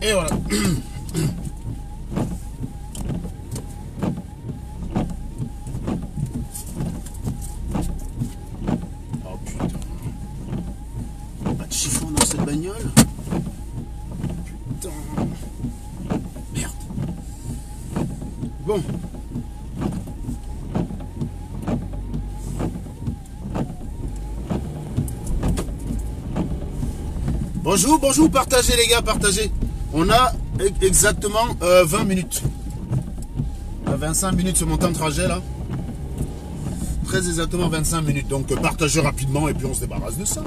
Et voilà. Oh putain. Pas de chiffon dans cette bagnole. Putain. Merde. Bon. Bonjour, bonjour, partagez les gars, partagez. On a exactement 20 minutes. 25 minutes sur mon temps de trajet là. Très exactement 25 minutes. Donc partagez rapidement et puis on se débarrasse de ça.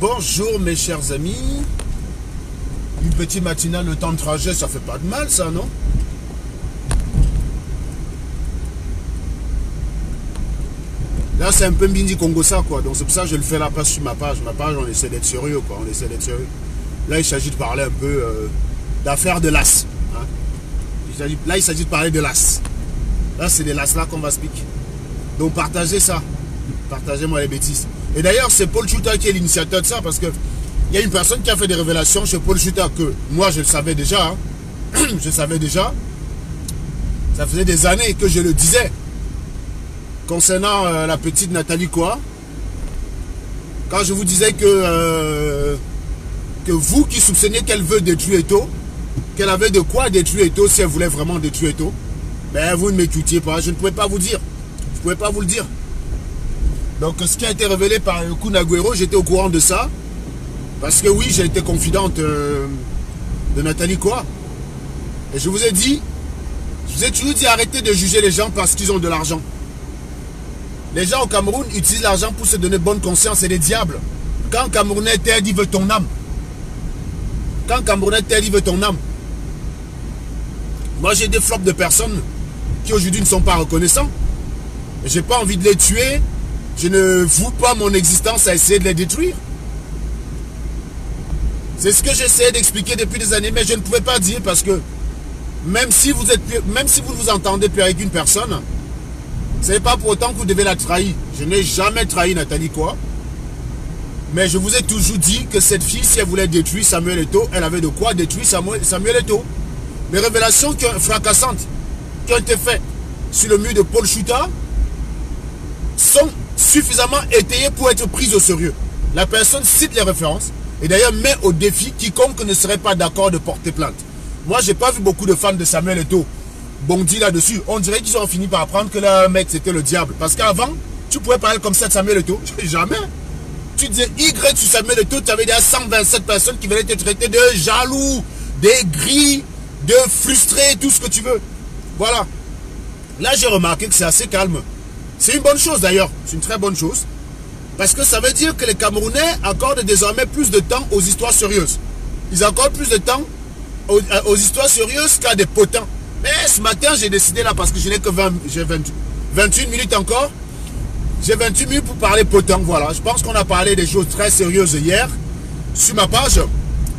Bonjour mes chers amis. Une petite matinale, le temps de trajet, ça fait pas de mal ça, non? Là c'est un peu Mbindi Congo ça quoi, donc c'est pour ça que je le fais là, pas sur ma page. Ma page on essaie d'être sérieux quoi, on essaie d'être sérieux. Là il s'agit de parler un peu d'affaires de l'as. Hein? Là il s'agit de parler de l'as. Là c'est des las là qu'on va speak. Donc partagez ça, partagez-moi les bêtises. Et d'ailleurs, c'est Paul Chouta qui est l'initiateur de ça, parce que il y a une personne qui a fait des révélations chez Paul Chouta que moi je le savais déjà. Hein. Je savais déjà. Ça faisait des années que je le disais. Concernant la petite Nathalie Koa. Quand je vous disais que vous qui soupçonnez qu'elle veut détruire Eto, qu'elle avait de quoi détruire Eto si elle voulait vraiment détruire Eto, ben vous ne m'écoutiez pas. Je ne pouvais pas vous dire. Je ne pouvais pas vous le dire. Donc ce qui a été révélé par Kun Agüero, j'étais au courant de ça. Parce que oui, j'ai été confidente de Nathalie Koa. Et je vous ai toujours dit arrêtez de juger les gens parce qu'ils ont de l'argent. Les gens au Cameroun utilisent l'argent pour se donner bonne conscience et des diables. Quand un Camerounais t'aide, il veut ton âme. Quand un Camerounais t'aide, il veut ton âme. Moi j'ai des flops de personnes qui aujourd'hui ne sont pas reconnaissants. J'ai pas envie de les tuer. Je ne voue pas mon existence à essayer de les détruire. C'est ce que j'essayais d'expliquer depuis des années, mais je ne pouvais pas dire parce que même si vous vous entendez plus avec une personne, ce n'est pas pour autant que vous devez la trahir. Je n'ai jamais trahi Nathalie Koa. Mais je vous ai toujours dit que cette fille, si elle voulait détruire Samuel Eto'o, elle avait de quoi détruire Samuel Eto'o. Les révélations fracassantes qui ont été faites sur le mur de Paul Chouta sont suffisamment étayées pour être prises au sérieux. La personne cite les références et d'ailleurs met au défi quiconque ne serait pas d'accord de porter plainte. Moi, j'ai pas vu beaucoup de fans de Samuel Eto'o bondi là-dessus. On dirait qu'ils ont fini par apprendre que le mec c'était le diable. Parce qu'avant, tu pouvais parler comme ça de Samuel Eto'o. Jamais. Tu disais Y sur Samuel Eto'o, tu avais déjà 127 personnes qui venaient te traiter de jaloux, d'aigris, de frustré, tout ce que tu veux. Voilà. Là, j'ai remarqué que c'est assez calme. C'est une bonne chose d'ailleurs, c'est une très bonne chose. Parce que ça veut dire que les Camerounais accordent désormais plus de temps aux histoires sérieuses. Ils accordent plus de temps aux histoires sérieuses qu'à des potins. Mais ce matin, j'ai décidé là, parce que je n'ai que 28 minutes encore. J'ai 28 minutes pour parler potin, voilà. Je pense qu'on a parlé des choses très sérieuses hier sur ma page.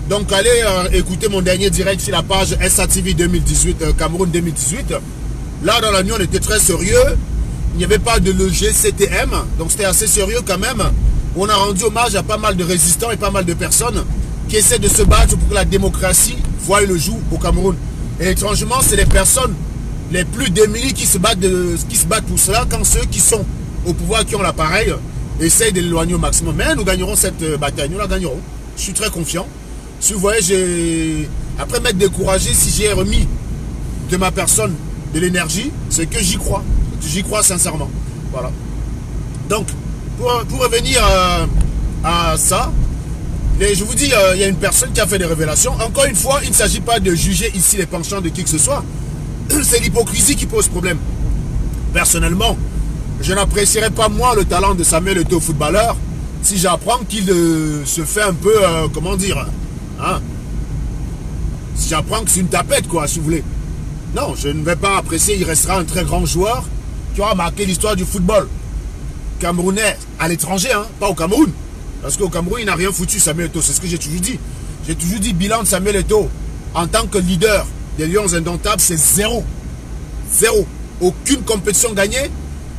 Donc allez écouter mon dernier direct sur la page SATV 2018, Cameroun 2018. Là, dans la nuit, on était très sérieux. Il n'y avait pas de le GCTM, donc c'était assez sérieux quand même. On a rendu hommage à pas mal de résistants et pas mal de personnes qui essaient de se battre pour que la démocratie voie le jour au Cameroun. Et étrangement, c'est les personnes les plus démunies qui se battent pour cela, quand ceux qui sont au pouvoir, qui ont l'appareil, essayent de l'éloigner au maximum. Mais nous gagnerons cette bataille, nous la gagnerons. Je suis très confiant. Si vous voyez, après m'être découragé, si j'ai remis de ma personne de l'énergie, c'est que j'y crois. J'y crois sincèrement. Voilà. Donc, pour revenir à ça, je vous dis, il y a une personne qui a fait des révélations. Encore une fois, il ne s'agit pas de juger ici les penchants de qui que ce soit. C'est l'hypocrisie qui pose problème. Personnellement, je n'apprécierais pas moi le talent de Samuel Eto'o footballeur si j'apprends qu'il se fait un peu, comment dire, Hein? J'apprends que c'est une tapette, quoi, si vous voulez. Non, je ne vais pas apprécier. Il restera un très grand joueur qui aura marqué l'histoire du football camerounais à l'étranger, hein, pas au Cameroun. Parce qu'au Cameroun, il n'a rien foutu, Samuel Eto'o. C'est ce que j'ai toujours dit. J'ai toujours dit, bilan de Samuel Eto'o en tant que leader des Lions Indomptables, c'est zéro. Zéro. Aucune compétition gagnée.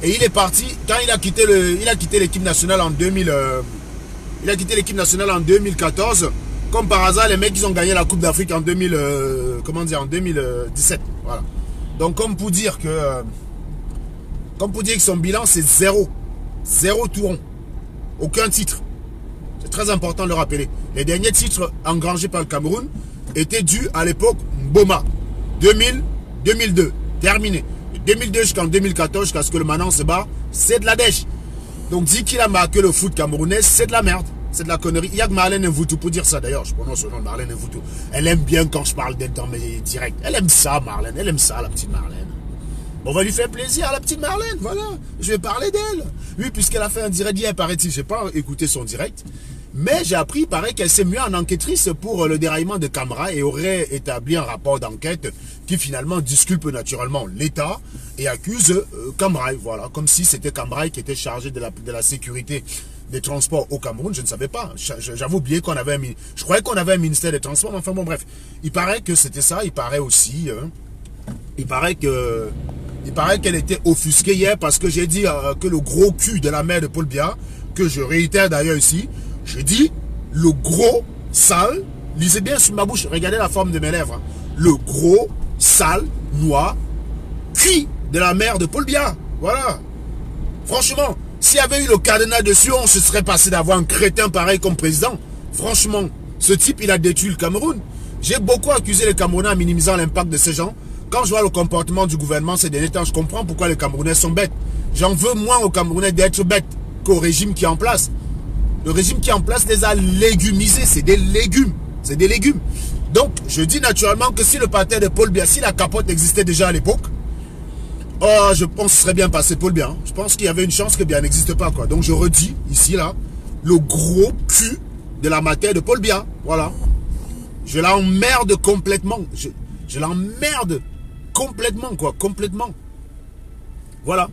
Et il est parti, quand il a quitté l'équipe nationale en 2000, il a quitté l'équipe nationale en 2014. Comme par hasard, les mecs, ils ont gagné la Coupe d'Afrique en 2017. Voilà. Donc, comme pour dire que son bilan, c'est zéro. Zéro tout rond. Aucun titre. C'est très important de le rappeler. Les derniers titres engrangés par le Cameroun étaient dus à l'époque Mboma. 2002. Terminé. De 2002 jusqu'en 2014, jusqu'à ce que le Manan se bat, c'est de la dèche. Donc, dit qu'il a marqué le foot camerounais, c'est de la merde. C'est de la connerie. Il y a que Marlène Mvoutou pour dire ça. D'ailleurs, je prononce le nom de Marlène Mvoutou. Elle aime bien quand je parle d'elle dans mes directs. Elle aime ça, Marlène. Elle aime ça, la petite Marlène. On va lui faire plaisir à la petite Marlène. Voilà. Je vais parler d'elle. Oui, puisqu'elle a fait un direct hier, paraît-il. Je n'ai pas écouté son direct. Mais j'ai appris, il paraît qu'elle s'est mise en enquêtrice pour le déraillement de Camra et aurait établi un rapport d'enquête qui finalement disculpe naturellement l'État et accuse Camra. Voilà. Comme si c'était Camra qui était chargé de la sécurité des transports au Cameroun. Je ne savais pas. J'avais oublié qu'on avait je croyais qu'on avait un ministère des Transports. Mais enfin bon, bref. Il paraît que c'était ça. Il paraît aussi... il paraît qu'elle était offusquée hier parce que j'ai dit que le gros cul de la mère de Paul Biya, que je réitère d'ailleurs ici, j'ai dit le gros, sale, lisez bien sur ma bouche, regardez la forme de mes lèvres, hein, le gros, sale, noir, cul de la mère de Paul Biya. Voilà. Franchement, s'il y avait eu le cadenas dessus, on se serait passé d'avoir un crétin pareil comme président. Franchement, ce type, il a détruit le Cameroun. J'ai beaucoup accusé les Camerounais en minimisant l'impact de ces gens. Quand je vois le comportement du gouvernement ces derniers temps, je comprends pourquoi les Camerounais sont bêtes. J'en veux moins aux Camerounais d'être bêtes qu'au régime qui est en place. Le régime qui est en place les a légumisés. C'est des légumes. C'est des légumes. Donc, je dis naturellement que si le parterre de Paul Biya, si la capote existait déjà à l'époque, oh, je pense que ce serait bien passé Paul Biya. Je pense qu'il y avait une chance que Biya n'existe pas, quoi. Donc, je redis, ici, là, le gros cul de la matière de Paul Biya. Voilà. Je l'emmerde complètement. Je l'emmerde complètement, quoi. Complètement. Voilà.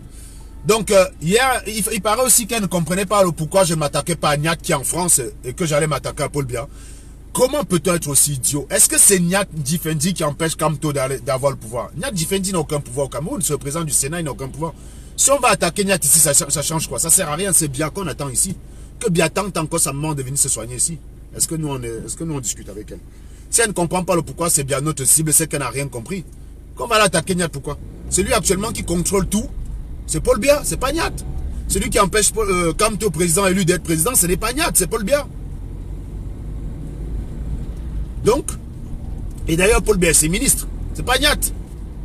Donc, hier, il paraît aussi qu'elle ne comprenait pas le pourquoi je ne m'attaquais pas à Niat qui est en France et que j'allais m'attaquer à Paul Biya. Comment peut-on être aussi idiot? Est-ce que c'est Niat Difendi qui empêche Kamto d'avoir le pouvoir? Niat Difendi n'a aucun pouvoir au Cameroun. C'est le président du Sénat, il n'a aucun pouvoir. Si on va attaquer Niat ici, ça change quoi? Ça sert à rien. C'est Biya qu'on attend ici. Que Biya tente encore sa maman de venir se soigner ici. Est-ce que nous on discute avec elle? Si elle ne comprend pas le pourquoi c'est Biya notre cible, c'est qu'elle n'a rien compris. Qu'on va l'attaquer Niat, pourquoi? C'est lui actuellement qui contrôle tout. C'est Paul Biya, c'est pas Niat. Celui qui empêche Kamto, président élu, d'être président, ce n'est pas Niat, c'est Paul Biya. Donc, et d'ailleurs Paul Biya c'est ministre, c'est pas Niat.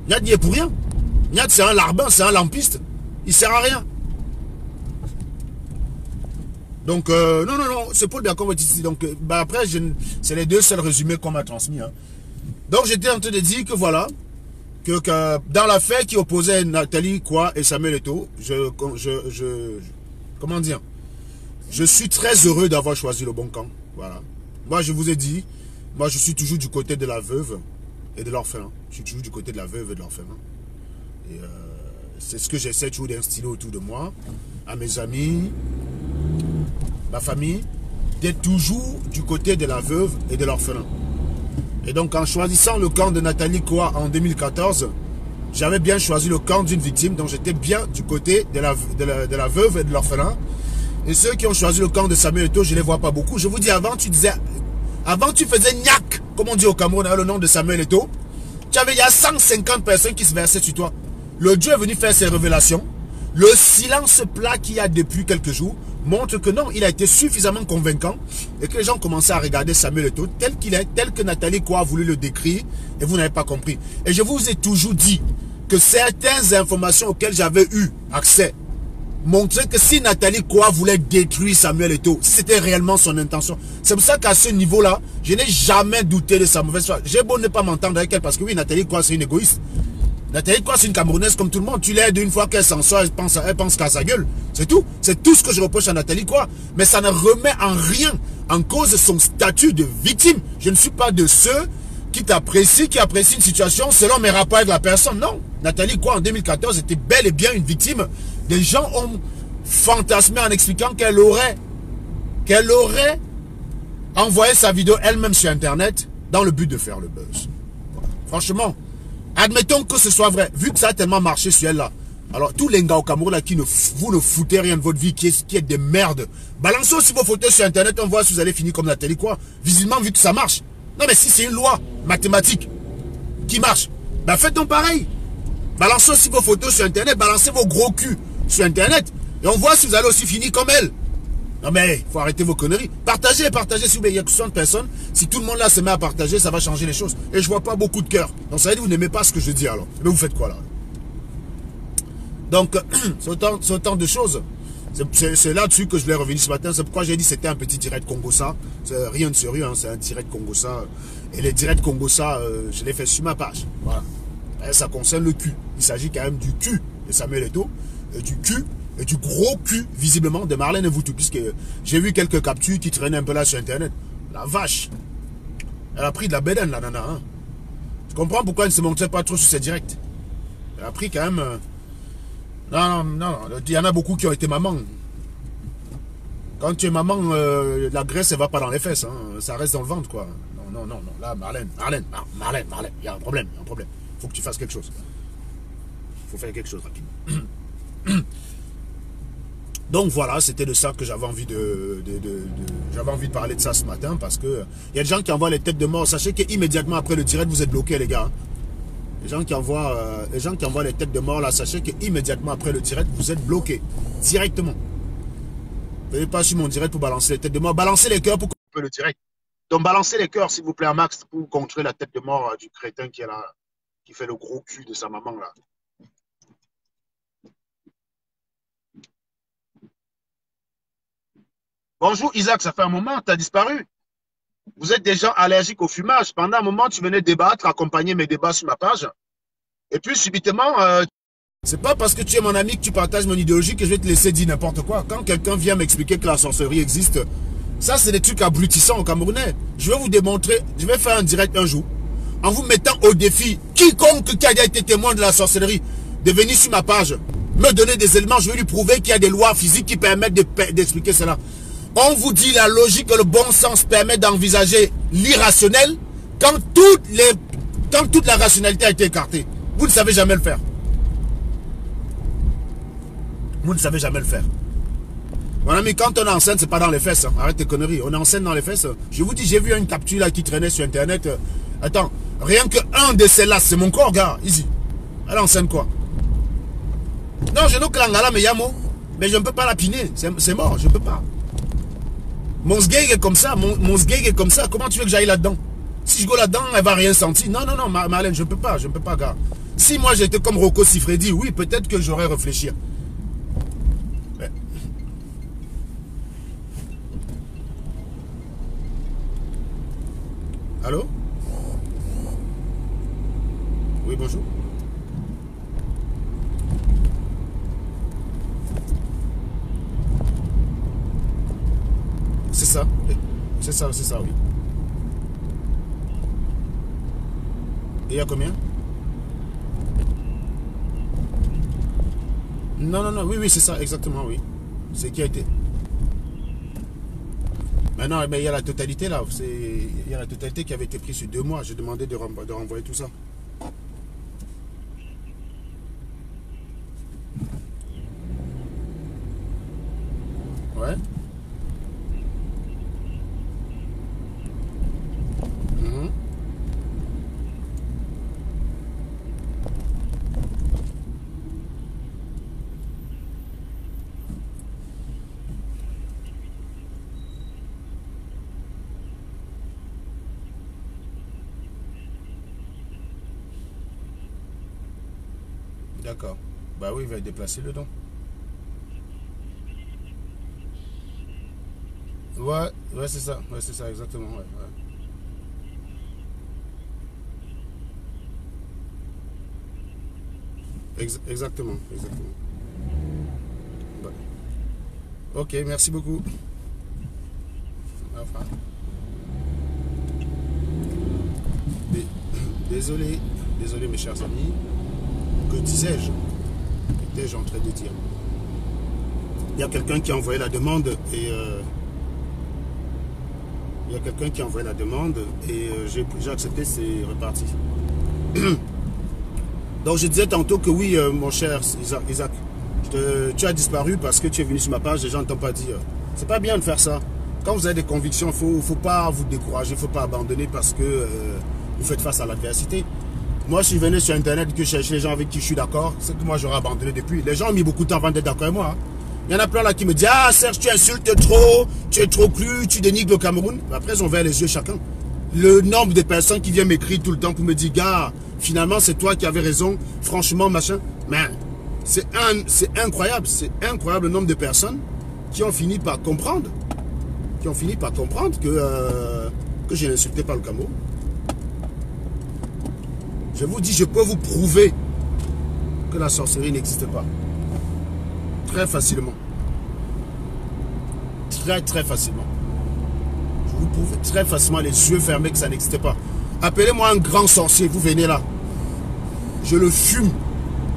Niat n'y est pour rien. Niat c'est un larbin, c'est un lampiste. Il sert à rien. Donc, non, c'est Paul Biya qu'on va ici. Donc, après, c'est les deux seuls résumés qu'on m'a transmis. Hein. Donc, j'étais en train de dire que voilà, que dans l'affaire qui opposait Nathalie Koua et Samuel Eto'o, comment dire, je suis très heureux d'avoir choisi le bon camp. Voilà. Moi, je vous ai dit, moi, je suis toujours du côté de la veuve et de l'orphelin. Je suis toujours du côté de la veuve et de l'orphelin. Et c'est ce que j'essaie toujours d'instiller autour de moi, à mes amis, ma famille, d'être toujours du côté de la veuve et de l'orphelin. Et donc, en choisissant le camp de Nathalie Koua en 2014, j'avais bien choisi le camp d'une victime, donc j'étais bien du côté de la veuve et de l'orphelin. Et ceux qui ont choisi le camp de Samuel Eto'o, je ne les vois pas beaucoup. Je vous dis, avant, tu faisais gnac, comme on dit au Cameroun, le nom de Samuel Eto'o. Il y a 150 personnes qui se versaient sur toi. Le Dieu est venu faire ses révélations. Le silence plat qu'il y a depuis quelques jours montre que non, il a été suffisamment convaincant et que les gens commençaient à regarder Samuel Eto'o tel qu'il est, tel que Nathalie Koua a voulu le décrire et vous n'avez pas compris. Et je vous ai toujours dit que certaines informations auxquelles j'avais eu accès montraient que si Nathalie Koua voulait détruire Samuel Eto'o, c'était réellement son intention. C'est pour ça qu'à ce niveau-là, je n'ai jamais douté de sa mauvaise foi. J'ai beau ne pas m'entendre avec elle parce que oui, Nathalie Koua c'est une égoïste. Nathalie quoi, c'est une Camerounaise comme tout le monde. Tu l'aides une fois qu'elle s'en sort, elle pense qu'à sa gueule. C'est tout. C'est tout ce que je reproche à Nathalie quoi. Mais ça ne remet en rien en cause son statut de victime. Je ne suis pas de ceux qui t'apprécient, qui apprécient une situation selon mes rapports avec la personne. Non. Nathalie quoi, en 2014, était bel et bien une victime. Des gens ont fantasmé en expliquant qu'elle aurait envoyé sa vidéo elle-même sur Internet dans le but de faire le buzz. Franchement, admettons que ce soit vrai, vu que ça a tellement marché sur elle là. Alors tous les gars au Cameroun là qui vous ne foutez rien de votre vie, qui est des merdes, balancez aussi vos photos sur Internet, on voit si vous allez finir comme Nathalie quoi. Visiblement vu que ça marche. Non mais si c'est une loi mathématique qui marche, ben faites donc pareil. Balancez aussi vos photos sur Internet, balancez vos gros culs sur Internet, et on voit si vous allez aussi finir comme elle. Non mais il faut arrêter vos conneries. Partagez, partagez s'il vous plaît. Il y a que 60 personnes. Si tout le monde là se met à partager, ça va changer les choses. Et je vois pas beaucoup de cœur. Donc ça veut dire que vous n'aimez pas ce que je dis alors. Mais vous faites quoi là? Donc c'est autant de choses. C'est là-dessus que je voulais revenir ce matin. C'est pourquoi j'ai dit que c'était un petit direct Congossa. C'est rien de sérieux, hein, c'est un direct Congossa. Et les directs Congossa, je les fais sur ma page. Voilà. Et ça concerne le cul. Il s'agit quand même du cul de Samuel Eto'o, du cul et du gros cul, visiblement, de Marlène Mvutu, puisque j'ai vu quelques captures qui traînaient un peu là sur Internet. La vache. Elle a pris de la bédaine, la nana. Hein. Je comprends pourquoi elle ne se montrait pas trop sur ses directs. Elle a pris quand même... Non, il y en a beaucoup qui ont été mamans. Quand tu es maman, la graisse, elle va pas dans les fesses. Hein. Ça reste dans le ventre, quoi. Non. Là, Marlène, il y a un problème, Il faut que tu fasses quelque chose. Il faut faire quelque chose rapidement. Donc voilà, c'était de ça que j'avais envie j'avais envie de parler de ça ce matin, parce que il y a des gens qui envoient les têtes de mort. Sachez qu'immédiatement après le direct, vous êtes bloqués, les gars. Les gens qui envoient les têtes de mort là, sachez qu'immédiatement après le direct, vous êtes bloqués directement. Venez pas sur mon direct pour balancer les têtes de mort. Balancez les cœurs pour couper le direct. Donc balancez les cœurs, s'il vous plaît, à max, pour contrer la tête de mort du crétin qui est là, qui fait le gros cul de sa maman là. Bonjour Isaac, ça fait un moment, tu as disparu. Vous êtes des gens allergiques au fumage. Pendant un moment, tu venais débattre, accompagner mes débats sur ma page. Et puis subitement, c'est pas parce que tu es mon ami que tu partages mon idéologie que je vais te laisser dire n'importe quoi. Quand quelqu'un vient m'expliquer que la sorcellerie existe, ça c'est des trucs abrutissants au Camerounais. Je vais vous démontrer, je vais faire un direct un jour, en vous mettant au défi, quiconque qui a été témoin de la sorcellerie, de venir sur ma page, me donner des éléments, je vais lui prouver qu'il y a des lois physiques qui permettent d'expliquer cela. On vous dit la logique et le bon sens permet d'envisager l'irrationnel quand toute la rationalité a été écartée. Vous ne savez jamais le faire. Vous ne savez jamais le faire. Mon ami, quand on est enceinte, c'est pas dans les fesses. Hein. Arrête tes conneries. On est enceinte dans les fesses. Je vous dis, j'ai vu une capture là qui traînait sur Internet. Attends, rien que un de celles-là, c'est mon corps, gars. Easy. Elle est enceinte quoi? Non, je n'ai que l'angala, mais yamo. Mais je ne peux pas la piner. C'est mort, je ne peux pas. Mon sgeg est comme ça, mon sgeg est comme ça. Comment tu veux que j'aille là-dedans? Si je go là-dedans, elle va rien sentir. Non, Marlène, je ne peux pas, gars. Si moi j'étais comme Rocco Siffredi, oui, peut-être que j'aurais réfléchi. Mais... Allô? Oui, bonjour. C'est ça. C'est ça, oui. Et il y a combien? Non, oui, c'est ça, exactement, oui. C'est qui a été. Maintenant, mais il y a la totalité là. Il y a la totalité qui avait été prise sur 2 mois. J'ai demandé de renvoyer tout ça. Ouais. D'accord. Bah oui, il va déplacer le don. Ouais, c'est ça. Ouais, c'est ça, exactement. Ouais. Exactement, exactement. Bah. Ok, merci beaucoup. Enfin. Désolé, désolé mes chers amis. Que disais-je? Qu'étais-je en train de dire? Il y a quelqu'un qui a envoyé la demande et j'ai accepté, c'est reparti. Donc je disais tantôt que oui, mon cher Isaac, tu as disparu parce que tu es venu sur ma page et je n'entends pas dire. C'est pas bien de faire ça. Quand vous avez des convictions, il ne faut pas vous décourager, il ne faut pas abandonner parce que vous faites face à l'adversité. Moi, je suis venu sur Internet que je cherchais les gens avec qui je suis d'accord. C'est que moi, j'aurais abandonné depuis. Les gens ont mis beaucoup de temps avant d'être d'accord avec moi. Hein. Il y en a plein là qui me disent « Ah, Serge, tu insultes trop, tu es trop cru, tu dénigres le Cameroun. » Après, ils ont ouvert les yeux chacun. Le nombre de personnes qui viennent m'écrire tout le temps pour me dire « Gars, finalement, c'est toi qui avais raison. Franchement, machin. » Mais c'est incroyable. C'est incroyable le nombre de personnes qui ont fini par comprendre. Qui ont fini par comprendre que je n'insultais pas le Cameroun. Je vous dis, je peux vous prouver que la sorcellerie n'existe pas. Très facilement. Très, très facilement. Je vous prouve très facilement, les yeux fermés, que ça n'existe pas. Appelez-moi un grand sorcier, vous venez là. Je le fume.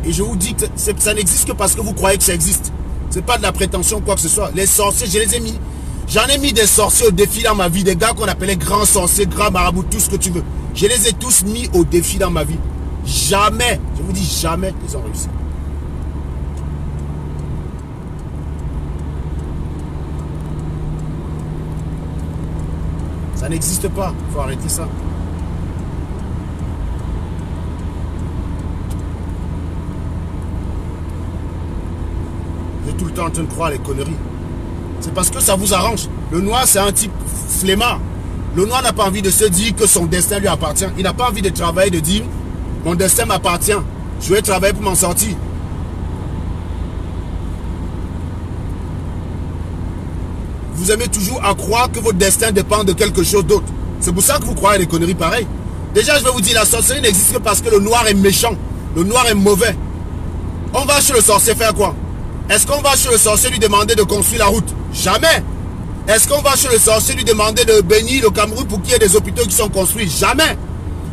Et je vous dis que ça n'existe que parce que vous croyez que ça existe. Ce n'est pas de la prétention, quoi que ce soit. Les sorciers, je les ai mis. J'en ai mis des sorciers au défi dans ma vie. Des gars qu'on appelait grands sorciers, grands marabouts, tout ce que tu veux. Je les ai tous mis au défi dans ma vie. Jamais, je vous dis jamais, ils ont réussi. Ça n'existe pas. Il faut arrêter ça. Vous êtes tout le temps en train de croire les conneries. C'est parce que ça vous arrange. Le noir, c'est un type flemmard. Le noir n'a pas envie de se dire que son destin lui appartient. Il n'a pas envie de travailler, de dire « Mon destin m'appartient. Je vais travailler pour m'en sortir. » Vous aimez toujours à croire que votre destin dépend de quelque chose d'autre. C'est pour ça que vous croyez des conneries pareilles. Déjà, je vais vous dire, la sorcellerie n'existe que parce que le noir est méchant. Le noir est mauvais. On va chez le sorcier faire quoi? Est-ce qu'on va chez le sorcier lui demander de construire la route? Jamais. Est-ce qu'on va chez le sorcier lui demander de bénir le Cameroun pour qu'il y ait des hôpitaux qui sont construits? Jamais.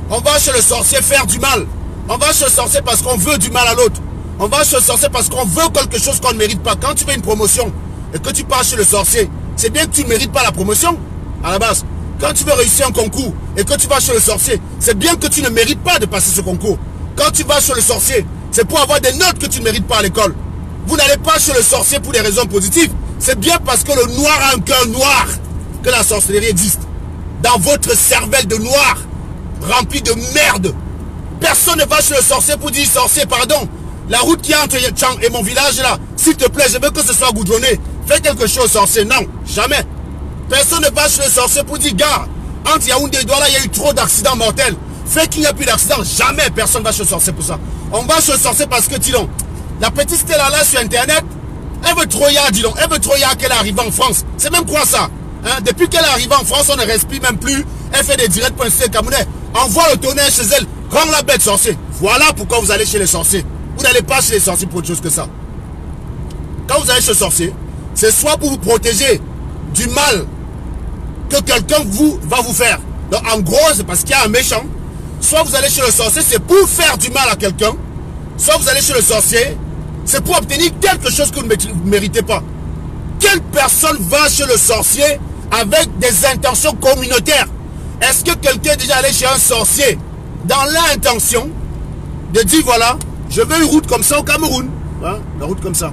On va chez le sorcier faire du mal. On va chez le sorcier parce qu'on veut du mal à l'autre. On va chez le sorcier parce qu'on veut quelque chose qu'on ne mérite pas. Quand tu veux une promotion et que tu pars chez le sorcier, c'est bien que tu ne mérites pas la promotion à la base. Quand tu veux réussir un concours et que tu vas chez le sorcier, c'est bien que tu ne mérites pas de passer ce concours. Quand tu vas chez le sorcier, c'est pour avoir des notes que tu ne mérites pas à l'école. Vous n'allez pas chez le sorcier pour des raisons positives. C'est bien parce que le noir a un cœur noir que la sorcellerie existe. Dans votre cervelle de noir, rempli de merde. Personne ne va chez le sorcier pour dire « Sorcier, pardon, la route qui est entre Yetchang et mon village là, s'il te plaît, je veux que ce soit goudronné. Fais quelque chose, sorcier. » Non, jamais. Personne ne va chez le sorcier pour dire « Gars, entre Yaoundé et Douala, il y a eu trop d'accidents mortels. Fais qu'il n'y a plus d'accidents. » Jamais personne ne va chez le sorcier pour ça. On va chez le sorcier parce que, dis donc, la petite Stella là sur Internet, elle veut trop y aller, dis donc. Elle veut trop y aller qu'elle arrive en France. C'est même quoi ça, hein? Depuis qu'elle est arrivée en France, on ne respire même plus. Elle fait des directs pour un site camerounais. Envoie le tonnerre chez elle. Rends la bête sorcier. Voilà pourquoi vous allez chez les sorciers. Vous n'allez pas chez les sorciers pour autre chose que ça. Quand vous allez chez le sorcier, c'est soit pour vous protéger du mal que quelqu'un va vous faire. Donc en gros, c'est parce qu'il y a un méchant. Soit vous allez chez le sorcier, c'est pour faire du mal à quelqu'un. Soit vous allez chez le sorcier, c'est pour obtenir quelque chose que vous ne méritez pas. Quelle personne va chez le sorcier avec des intentions communautaires? Est-ce que quelqu'un est déjà allé chez un sorcier dans l'intention de dire voilà, je veux une route comme ça au Cameroun, hein, la route comme ça.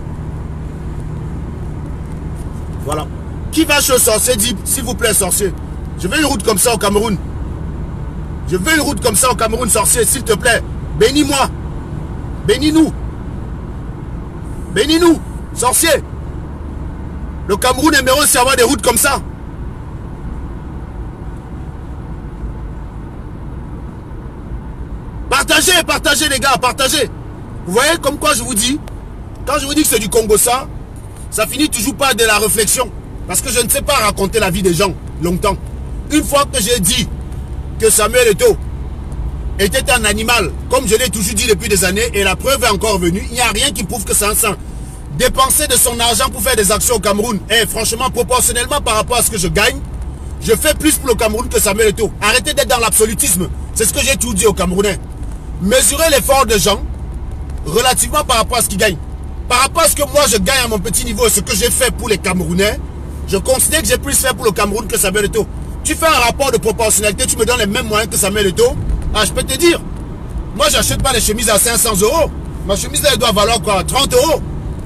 Voilà. Qui va chez le sorcier dit s'il vous plaît sorcier, je veux une route comme ça au Cameroun. Je veux une route comme ça au Cameroun, sorcier, s'il te plaît. Bénis-moi. Bénis-nous. Bénis-nous, sorcier. Le Cameroun aimerait aussi avoir des routes comme ça. Partagez, partagez les gars, partagez. Vous voyez comme quoi je vous dis, quand je vous dis que c'est du Congo ça finit toujours par de la réflexion. Parce que je ne sais pas raconter la vie des gens longtemps. Une fois que j'ai dit que Samuel Eto'o était un animal, comme je l'ai toujours dit depuis des années, et la preuve est encore venue, il n'y a rien qui prouve que c'est un saint. Dépenser de son argent pour faire des actions au Cameroun, et franchement, proportionnellement par rapport à ce que je gagne, je fais plus pour le Cameroun que Samuel Eto'o. Arrêtez d'être dans l'absolutisme. C'est ce que j'ai tout dit aux Camerounais. Mesurez l'effort des gens relativement par rapport à ce qu'ils gagnent. Par rapport à ce que moi je gagne à mon petit niveau et ce que j'ai fait pour les Camerounais, je considère que j'ai plus fait pour le Cameroun que Samuel Eto'o. Tu fais un rapport de proportionnalité, tu me donnes les mêmes moyens que Samuel Eto'o. Ah, je peux te dire, moi j'achète pas les chemises à 500 €. Ma chemise elle doit valoir quoi, 30 €.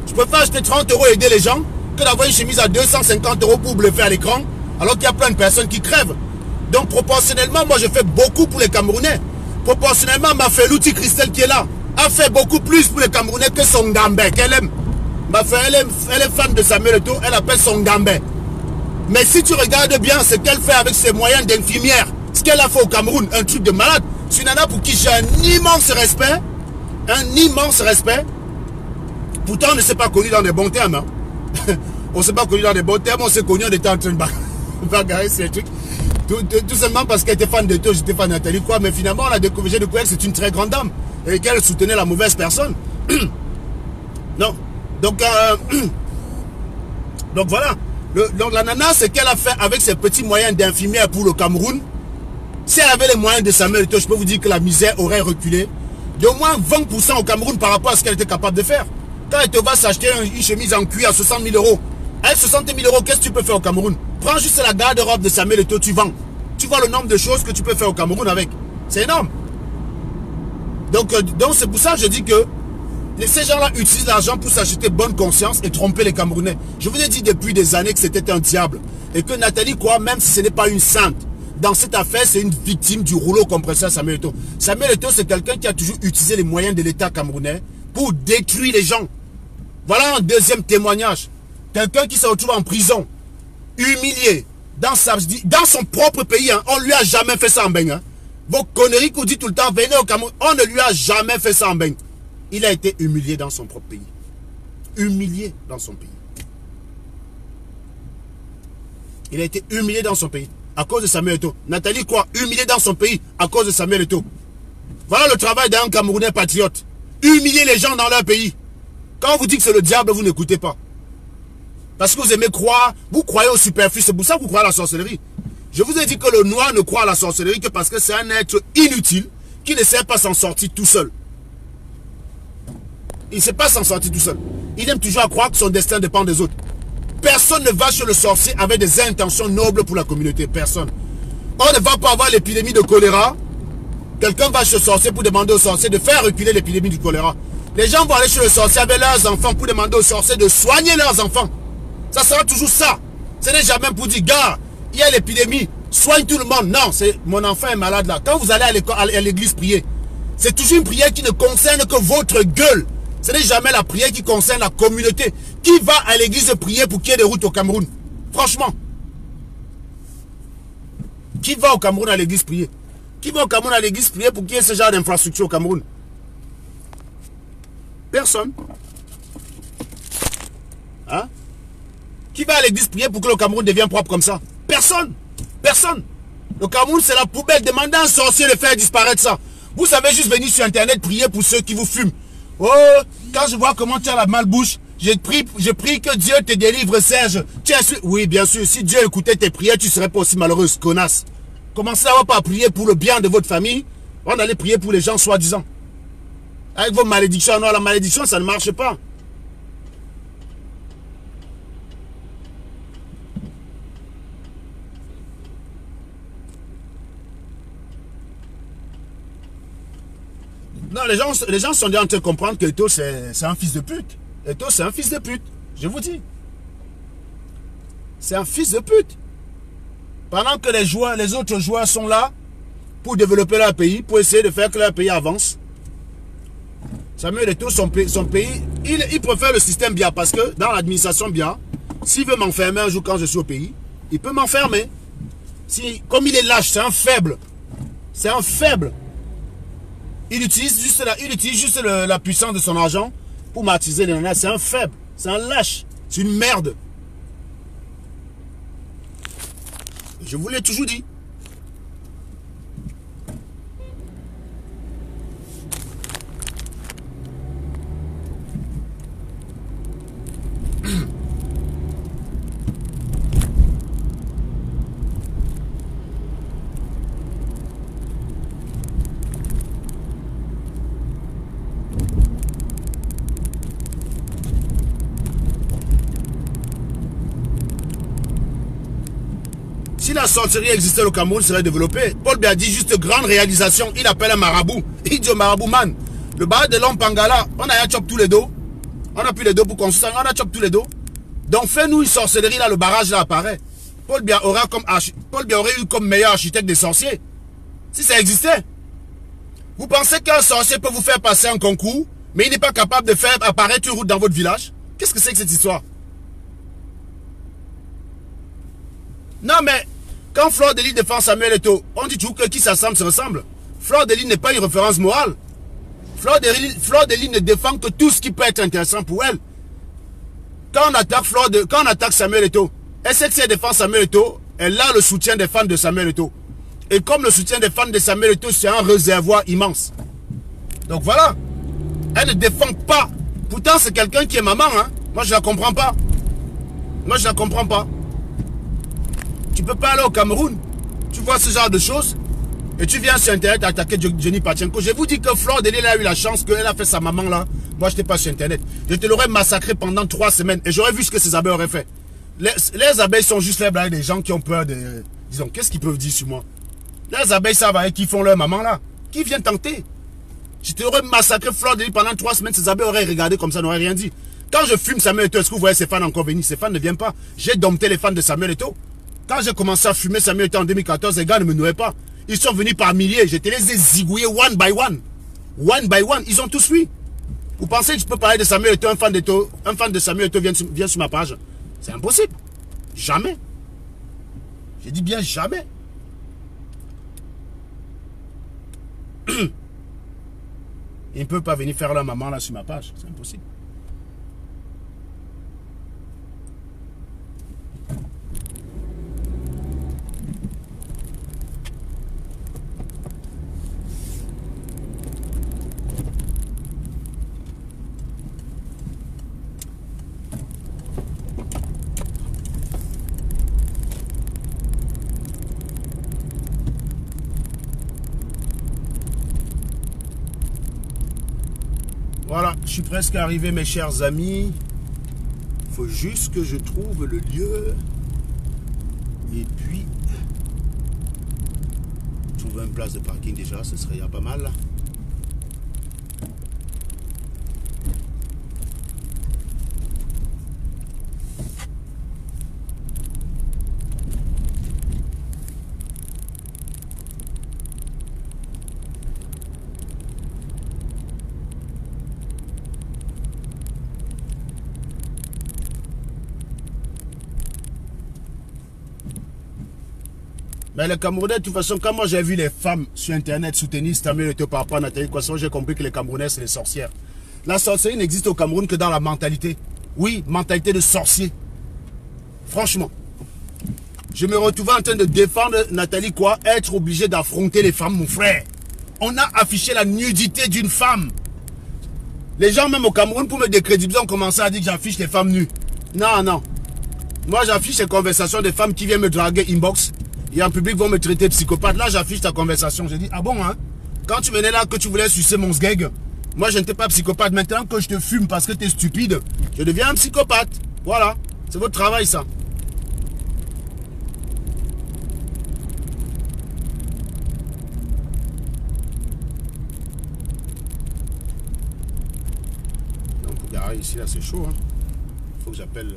Je préfère acheter 30 € et aider les gens que d'avoir une chemise à 250 € pour bluffer à l'écran, alors qu'il y a plein de personnes qui crèvent. Donc proportionnellement, moi je fais beaucoup pour les Camerounais. Proportionnellement, ma Felouti Christelle qui est là a fait beaucoup plus pour les Camerounais que son Gambé qu'elle aime. Ma femme, elle est fan de Samuel Eto'o, elle appelle son Gambé. Mais si tu regardes bien ce qu'elle fait avec ses moyens d'infirmière, ce qu'elle a fait au Cameroun, un truc de malade. C'est une nana pour qui j'ai un immense respect. Un immense respect. Pourtant, on ne s'est pas connu dans des bons termes. Hein. On ne s'est pas connu dans des bons termes. On s'est connu, on était en train de bagarrer ces trucs. Tout simplement parce qu'elle était fan de toi, j'étais fan de Nathalie, quoi. Mais finalement, j'ai découvert que c'est une très grande dame. Et qu'elle soutenait la mauvaise personne. Non. Donc voilà. Donc la nana, ce qu'elle a fait avec ses petits moyens d'infirmière pour le Cameroun, si elle avait les moyens de Samuel Eto'o, je peux vous dire que la misère aurait reculé d'au moins 20% au Cameroun par rapport à ce qu'elle était capable de faire. Quand elle te va s'acheter une chemise en cuir à 60 000 €, avec 60 000 €, qu'est-ce que tu peux faire au Cameroun? Prends juste la garde-robe de Samuel Eto'o, tu vends. Tu vois le nombre de choses que tu peux faire au Cameroun avec. C'est énorme. Donc c'est pour ça que je dis que ces gens-là utilisent l'argent pour s'acheter bonne conscience et tromper les Camerounais. Je vous ai dit depuis des années que c'était un diable. Et que Nathalie croit, même si ce n'est pas une sainte, dans cette affaire, c'est une victime du rouleau compresseur Samuel Eto'o. Samuel Eto'o, c'est quelqu'un qui a toujours utilisé les moyens de l'État camerounais pour détruire les gens. Voilà un deuxième témoignage. Quelqu'un qui se retrouve en prison, humilié, dans son propre pays. Hein. On ne lui a jamais fait ça en bain. Hein. Vos conneries qu'on dit tout le temps, venez au Cameroun, on ne lui a jamais fait ça en bain. Il a été humilié dans son propre pays. Humilié dans son pays. Il a été humilié dans son pays à cause de Samuel Eto'o. Nathalie quoi? Humilié dans son pays à cause de Samuel Eto'o. Voilà le travail d'un Camerounais patriote. Humilier les gens dans leur pays. Quand on vous dit que c'est le diable, vous n'écoutez pas. Parce que vous aimez croire, vous croyez au superflu. C'est pour ça que vous croyez à la sorcellerie. Je vous ai dit que le noir ne croit à la sorcellerie que parce que c'est un être inutile qui ne sait pas s'en sortir tout seul. Il ne sait pas s'en sortir tout seul. Il aime toujours à croire que son destin dépend des autres. Personne ne va chez le sorcier avec des intentions nobles pour la communauté. Personne. On ne va pas avoir l'épidémie de choléra. Quelqu'un va chez le sorcier pour demander au sorcier de faire reculer l'épidémie du choléra. Les gens vont aller chez le sorcier avec leurs enfants pour demander au sorcier de soigner leurs enfants. Ça sera toujours ça. Ce n'est jamais pour dire, gars, il y a l'épidémie, soigne tout le monde. Non, c'est mon enfant est malade là. Quand vous allez à l'église prier, c'est toujours une prière qui ne concerne que votre gueule. Ce n'est jamais la prière qui concerne la communauté. Qui va à l'église prier pour qu'il y ait des routes au Cameroun? Franchement. Qui va au Cameroun à l'église prier? Qui va au Cameroun à l'église prier pour qu'il y ait ce genre d'infrastructure au Cameroun? Personne. Hein? Qui va à l'église prier pour que le Cameroun devienne propre comme ça? Personne. Personne. Le Cameroun, c'est la poubelle. Demandez à un sorcier de faire disparaître ça. Vous savez juste venir sur Internet prier pour ceux qui vous fument. Oh, quand je vois comment tu as la malbouche, j'ai pris que Dieu te délivre, Serge. Oui, bien sûr, si Dieu écoutait tes prières, tu ne serais pas aussi malheureuse, connasse. Commencez à pas prier pour le bien de votre famille. On allait prier pour les gens soi-disant. Avec vos malédictions. Non, la malédiction, ça ne marche pas. Non, les gens sont déjà en train de comprendre que Eto'o, c'est un fils de pute. Eto'o, c'est un fils de pute. Je vous dis. C'est un fils de pute. Pendant que les autres joueurs sont là pour développer leur pays, pour essayer de faire que leur pays avance. Samuel Eto'o, son pays, il préfère le système Biya parce que dans l'administration Biya, s'il veut m'enfermer un jour quand je suis au pays, il peut m'enfermer. Comme il est lâche, c'est un faible. C'est un faible. Il utilise juste la puissance de son argent pour martyriser les nanas. C'est un faible. C'est un lâche. C'est une merde. Je vous l'ai toujours dit. la sorcellerie existait au Cameroun, serait développée. Paul Biya dit juste grande réalisation. Il appelle un marabout. Il dit au marabout, man, le barrage de l'homme Pangala, on a chop tous les dos. On a plus les dos pour construire, on a chop tous les dos. Donc fais-nous une sorcellerie là, le barrage là apparaît. Paul Biya aurait eu comme meilleur architecte des sorciers. Si ça existait. Vous pensez qu'un sorcier peut vous faire passer un concours, mais il n'est pas capable de faire apparaître une route dans votre village? Qu'est-ce que c'est que cette histoire? Non mais, quand Fleur de Lys défend Samuel Eto'o, on dit toujours que qui s'assemble se ressemble. Fleur de Lys n'est pas une référence morale. Fleur de Lys ne défend que tout ce qui peut être intéressant pour elle. Quand on attaque Samuel Eto'o, elle sait que si elle défend Samuel Eto'o, elle a le soutien des fans de Samuel Eto'o. Et comme le soutien des fans de Samuel Eto'o, c'est un réservoir immense. Donc voilà. Elle ne défend pas. Pourtant, c'est quelqu'un qui est maman. Hein. Moi, je la comprends pas. Moi, je la comprends pas. Tu peux pas aller au Cameroun. Tu vois ce genre de choses. Et tu viens sur Internet attaquer Jenny Pachenko. Je vous dis que Fleur de Lys a eu la chance qu'elle a fait sa maman là. Moi, je n'étais pas sur Internet. Je te l'aurais massacré pendant 3 semaines. Et j'aurais vu ce que ces abeilles auraient fait. Les abeilles sont juste faibles avec des gens qui ont peur de... Disons, qu'est-ce qu'ils peuvent dire sur moi? Les abeilles savent avec qui font leur maman là. Qui vient tenter? Je t'aurais massacré Fleur de Lys pendant 3 semaines. Ces abeilles auraient regardé comme ça, n'auraient rien dit. Quand je fume Samuel Eto'o, est-ce que vous voyez ses fans encore venir? Ces fans ne viennent pas. J'ai dompté les fans de Samuel Eto'o. Quand j'ai commencé à fumer Samuel Eto'o en 2014, les gars ne me nouaient pas. Ils sont venus par milliers. Je te les ai zigouillés one by one. One by one. Ils ont tous fui. Vous pensez que je peux parler de Samuel Eto'o, un fan de Samuel Eto'o vient sur ma page? C'est impossible. Jamais. Je dis bien jamais. Ils ne peuvent pas venir faire leur maman là sur ma page. C'est impossible. Voilà, je suis presque arrivé mes chers amis. Il faut juste que je trouve le lieu. Et puis, trouver une place de parking déjà, ce serait pas mal là. Mais les Camerounais, de toute façon, quand moi j'ai vu les femmes sur Internet soutenir Samuel Eto'o par rapport à Nathalie Coisson, j'ai compris que les Camerounais, c'est les sorcières. La sorcellerie n'existe au Cameroun que dans la mentalité. Oui, mentalité de sorcier. Franchement. Je me retrouvais en train de défendre Nathalie quoi, être obligé d'affronter les femmes, mon frère. On a affiché la nudité d'une femme. Les gens, même au Cameroun, pour me décrédibiliser, ont commencé à dire que j'affiche les femmes nues. Non, non. Moi, j'affiche les conversations des femmes qui viennent me draguer inbox. Et en public vont me traiter de psychopathe. Là, j'affiche ta conversation. J'ai dit, ah bon, hein? Quand tu venais là, que tu voulais sucer mon sgeg, moi, je n'étais pas psychopathe. Maintenant que je te fume parce que tu es stupide, je deviens un psychopathe. Voilà. C'est votre travail, ça. Donc, pour garer ici, là, c'est chaud, hein? Faut que j'appelle...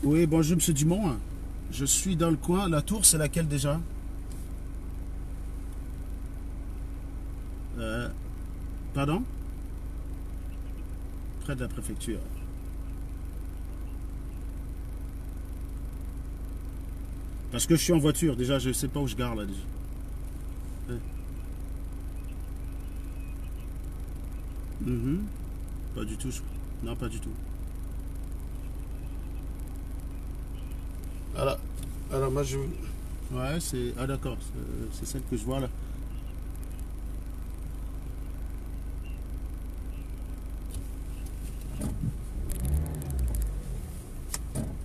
Oui, bonjour, monsieur Dumont. Je suis dans le coin. La tour, c'est laquelle déjà? Pardon? Près de la préfecture. Parce que je suis en voiture. Déjà, je ne sais pas où je gare là déjà. Mhm. Pas du tout. Non, pas du tout. Alors moi je... Ouais, c'est... Ah d'accord, c'est celle que je vois là.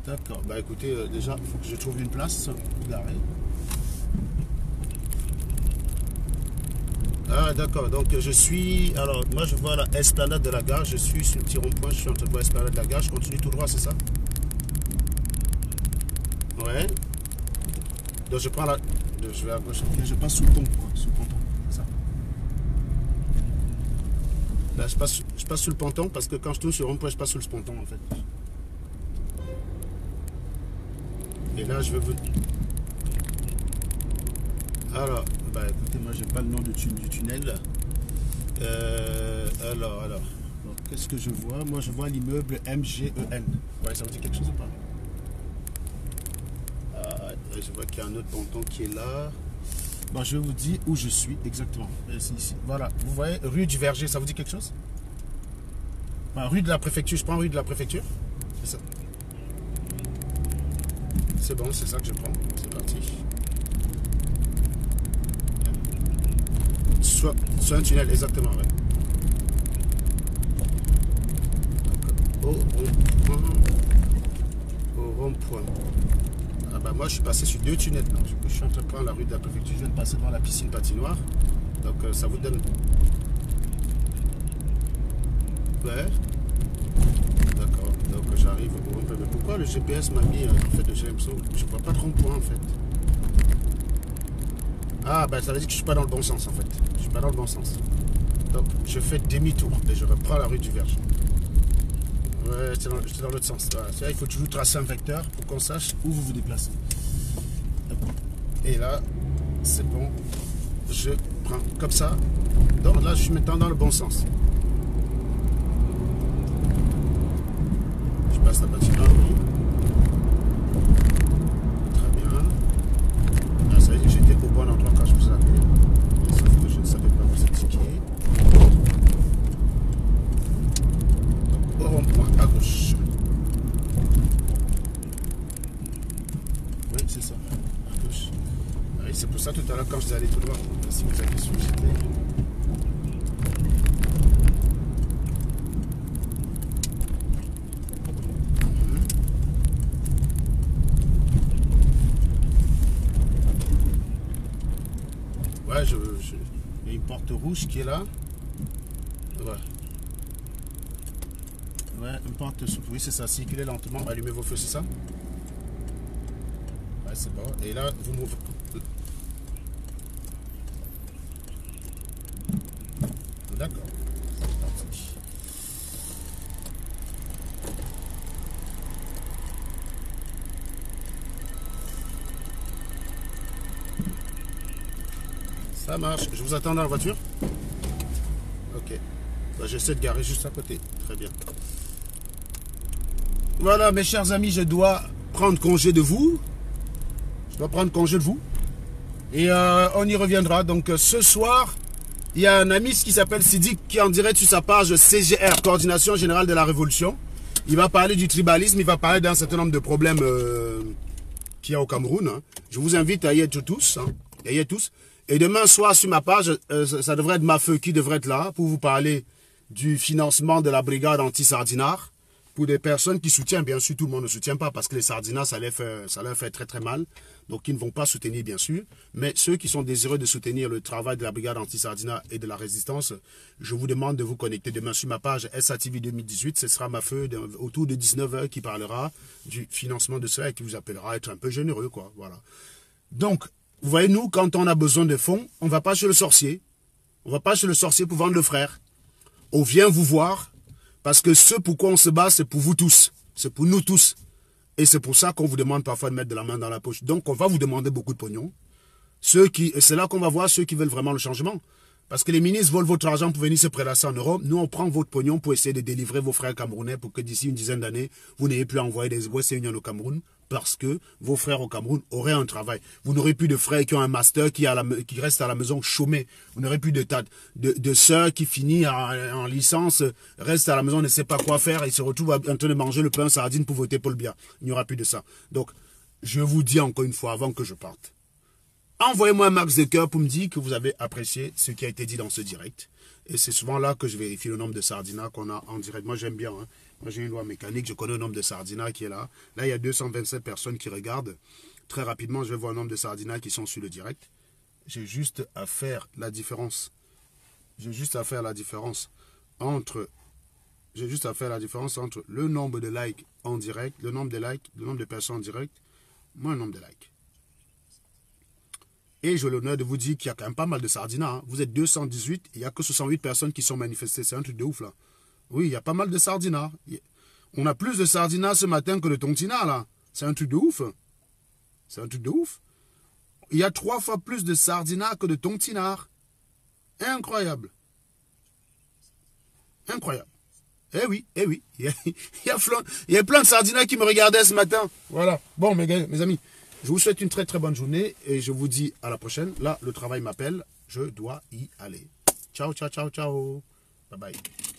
D'accord, bah écoutez, déjà, il faut que je trouve une place pour garer. Ah d'accord, donc je suis... Alors, moi je vois la esplanade de la gare, je suis sur le petit rond-point, je suis en train de voir l'esplanade de la gare, je continue tout droit, c'est ça? Ouais. Donc je prends la... Je vais à gauche, ok, je passe sous le pont, quoi, sous le ponton, c'est ça. Là, je passe sous le ponton, parce que quand je tourne sur le rond-point, je passe sous le ponton, en fait. Et là, je vais vous... Alors, bah écoutez, moi j'ai pas le nom du tunnel. Alors. Donc, qu'est-ce que je vois? Moi je vois l'immeuble MGEN. Ouais, ça vous dit quelque chose ou pas? Je vois qu'il y a un autre ponton qui est là. Bon, je vais vous dire où je suis exactement. C'est ici. Voilà, vous voyez, rue du Verger, ça vous dit quelque chose? Rue de la préfecture, je prends rue de la préfecture. C'est ça. C'est bon, c'est ça que je prends. C'est parti. Soit un tunnel, exactement, ouais. Au rond-point. Ah bah moi je suis passé sur 2 tunnels. Donc, du coup, je suis en train de prendre la rue de la préfecture. Je viens de passer devant la piscine patinoire. Donc ça vous donne... Ouais. D'accord. Donc j'arrive au rond-point. Mais pourquoi le GPS m'a mis en fait de GMSO? Je vois pas de rond-point en fait. Ah bah ça veut dire que je suis pas dans le bon sens en fait. Je suis pas dans le bon sens. Donc je fais demi-tour et je reprends la rue du Verger. Ouais, c'est dans l'autre sens. Voilà. Il faut toujours tracer un vecteur pour qu'on sache où vous vous déplacez. Et là, c'est bon. Je prends comme ça. Donc là, je suis maintenant dans le bon sens. Je passe la patinoire, oui. Très bien. Là, ça veut dire que j'étais au bon endroit quand je vous ai appelé. Sauf que je ne savais pas vous indiquer. Au rond-point, à gauche. Oui, c'est ça. À gauche. Oui, c'est pour ça tout à l'heure quand je suis allé tout droit. Si vous avez sollicité. Ouais, il y a une porte rouge qui est là. Ouais. Ouais, une porte souple. Oui, c'est ça. Circulez lentement. Allumez vos feux, c'est ça? Ouais, c'est bon. Et là, vous m'ouvrez. D'accord. C'est parti. Ça marche. Je vous attends dans la voiture? Ok. Bah, j'essaie de garer juste à côté. Très bien. Voilà, mes chers amis, je dois prendre congé de vous. Je dois prendre congé de vous. Et on y reviendra. Donc ce soir, il y a un ami qui s'appelle Sidik qui est en direct sur sa page CGR, Coordination Générale de la Révolution. Il va parler du tribalisme, il va parler d'un certain nombre de problèmes qu'il y a au Cameroun. Hein. Je vous invite à y être tous. Hein. Y être tous. Et demain soir sur ma page, ça devrait être Mafeu qui devrait être là pour vous parler du financement de la brigade anti-sardinard. Pour des personnes qui soutiennent, bien sûr, tout le monde ne soutient pas parce que les sardinats, ça leur fait très très mal. Donc, ils ne vont pas soutenir, bien sûr. Mais ceux qui sont désireux de soutenir le travail de la brigade anti-sardinat et de la résistance, je vous demande de vous connecter demain sur ma page SATV 2018. Ce sera Mafeu autour de 19 h qui parlera du financement de cela et qui vous appellera à être un peu généreux, quoi. Voilà. Donc, vous voyez, nous, quand on a besoin de fonds, on ne va pas chez le sorcier. On ne va pas chez le sorcier pour vendre le frère. On vient vous voir. Parce que ce pourquoi on se bat, c'est pour vous tous. C'est pour nous tous. Et c'est pour ça qu'on vous demande parfois de mettre de la main dans la poche. Donc, on va vous demander beaucoup de pognon. C'est là qu'on va voir ceux qui veulent vraiment le changement. Parce que les ministres volent votre argent pour venir se prélasser en Europe. Nous, on prend votre pognon pour essayer de délivrer vos frères camerounais pour que d'ici une dizaine d'années, vous n'ayez plus à envoyer des Western Union au Cameroun. parce que vos frères au Cameroun auraient un travail. Vous n'aurez plus de frères qui ont un master, qui restent à la maison chômés. Vous n'aurez plus de sœurs qui finissent en licence, restent à la maison, ne sait pas quoi faire et se retrouvent en train de manger le pain sardine pour voter Paul Biya. Il n'y aura plus de ça. Donc, je vous dis encore une fois avant que je parte, envoyez-moi un max de cœur pour me dire que vous avez apprécié ce qui a été dit dans ce direct. Et c'est souvent là que je vérifie le nombre de sardinats qu'on a en direct. Moi, j'aime bien. Hein. Moi, j'ai une loi mécanique. Je connais le nombre de sardinats qui est là. Là, il y a 227 personnes qui regardent. Très rapidement, je vais voir le nombre de sardinats qui sont sur le direct. J'ai juste à faire la différence. J'ai juste à faire la différence entre... J'ai juste à faire la différence entre le nombre de likes en direct, le nombre de personnes en direct, moins le nombre de likes. Et j'ai l'honneur de vous dire qu'il y a quand même pas mal de sardinats. Hein. Vous êtes 218, il n'y a que 68 personnes qui sont manifestées. C'est un truc de ouf là. Oui, il y a pas mal de sardinats. On a plus de sardinats ce matin que de tontinats là. C'est un truc de ouf. C'est un truc de ouf. Il y a 3 fois plus de sardinats que de tontinards. Incroyable. Incroyable. Eh oui, eh oui. Il y a plein de sardinats qui me regardaient ce matin. Voilà. Bon, mes amis. Je vous souhaite une très très bonne journée et je vous dis à la prochaine. Là, le travail m'appelle. Je dois y aller. Ciao, ciao, ciao, ciao. Bye bye.